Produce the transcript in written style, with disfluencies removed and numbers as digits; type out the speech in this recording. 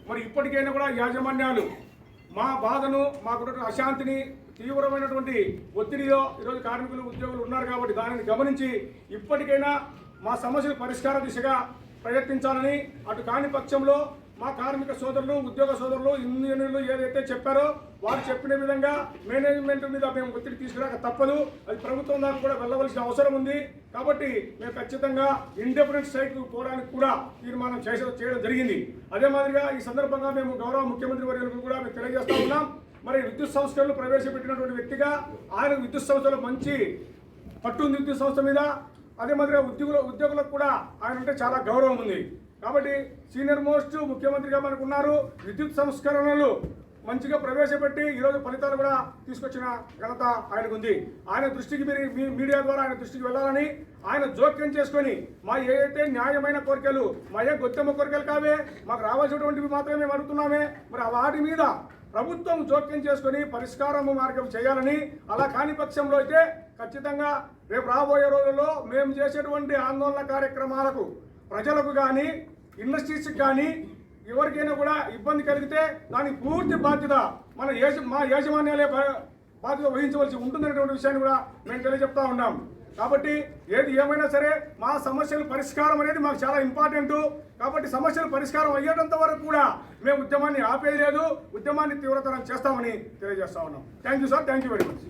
మరి ఇప్పటికైనా కూడా యాజమాన్యాలు మా బాధను మాకున్నటువంటి అశాంతిని తీవ్రమైనటువంటి ఒత్తిడిలో ఈరోజు కార్మికులు ఉద్యోగులు ఉన్నారు కాబట్టి దానిని గమనించి ఇప్పటికైనా మా సమస్యల పరిష్కార దిశగా ప్రయత్నించాలని, అటు కాని పక్షంలో మా కార్మిక సోదరులు ఉద్యోగ సోదరులు యూనియన్లు ఏదైతే చెప్పారో వారు చెప్పిన విధంగా మేనేజ్మెంట్ మీద మేము ఒత్తిడి తీసుకురాక తప్పదు. అది ప్రభుత్వం దాకా కూడా వెళ్ళవలసిన అవసరం ఉంది. కాబట్టి మేము ఖచ్చితంగా ఇండిపెండెంట్ స్ట్రైక్ పోవడానికి కూడా తీర్మానం చేయడం జరిగింది. అదే మాదిరిగా ఈ సందర్భంగా మేము గౌరవ ముఖ్యమంత్రి వర్యులకు కూడా మేము తెలియజేస్తా ఉన్నాం. మరి విద్యుత్ సంస్థలను ప్రవేశపెట్టినటువంటి వ్యక్తిగా ఆయన విద్యుత్ సంస్థలో మంచి పట్టుంది. విద్యుత్ సంస్థ మీద అదే మాదిరిగా ఉద్యోగులకు కూడా ఆయన అంటే చాలా గౌరవం ఉంది. కాబట్టి సీనియర్ మోస్ట్ ముఖ్యమంత్రిగా మనకు ఉన్నారు. విద్యుత్ సంస్కరణలు మంచిగా ప్రవేశపెట్టి ఈరోజు ఫలితాలు కూడా తీసుకొచ్చిన ఘనత ఆయనకు ఉంది. ఆయన దృష్టికి మీడియా ద్వారా ఆయన దృష్టికి వెళ్ళాలని ఆయన జోక్యం చేసుకొని మా ఏదైతే న్యాయమైన కోరికలు మా ఏ గొత్తెమ్మ కోరికలు కావే మాకు రావాల్సినటువంటివి మాత్రమే మేము అడుగుతున్నామే, మరి వాటి మీద ప్రభుత్వం జోక్యం చేసుకొని పరిష్కారం మార్గం చేయాలని, అలా కాని పక్షంలో అయితే ఖచ్చితంగా రేపు రాబోయే రోజుల్లో మేము చేసేటువంటి ఆందోళన కార్యక్రమాలకు ప్రజలకు కానీ ఇండస్ట్రీస్కి కానీ ఎవరికైనా కూడా ఇబ్బంది కలిగితే దానికి పూర్తి బాధ్యత మా యాజమాన్యాలే బాధ్యత వహించవలసి ఉంటుందనేటువంటి విషయాన్ని కూడా మేము తెలియజెప్తా ఉన్నాం. కాబట్టి ఏది ఏమైనా సరే మా సమస్యల పరిష్కారం అనేది మాకు చాలా ఇంపార్టెంట్. కాబట్టి సమస్యలు పరిష్కారం అయ్యేటంత వరకు కూడా మేము ఉద్యమాన్ని ఆపేది లేదు, ఉద్యమాన్ని తీవ్రతరం చేస్తామని తెలియజేస్తా ఉన్నాం. Thank you sir, thank you very much.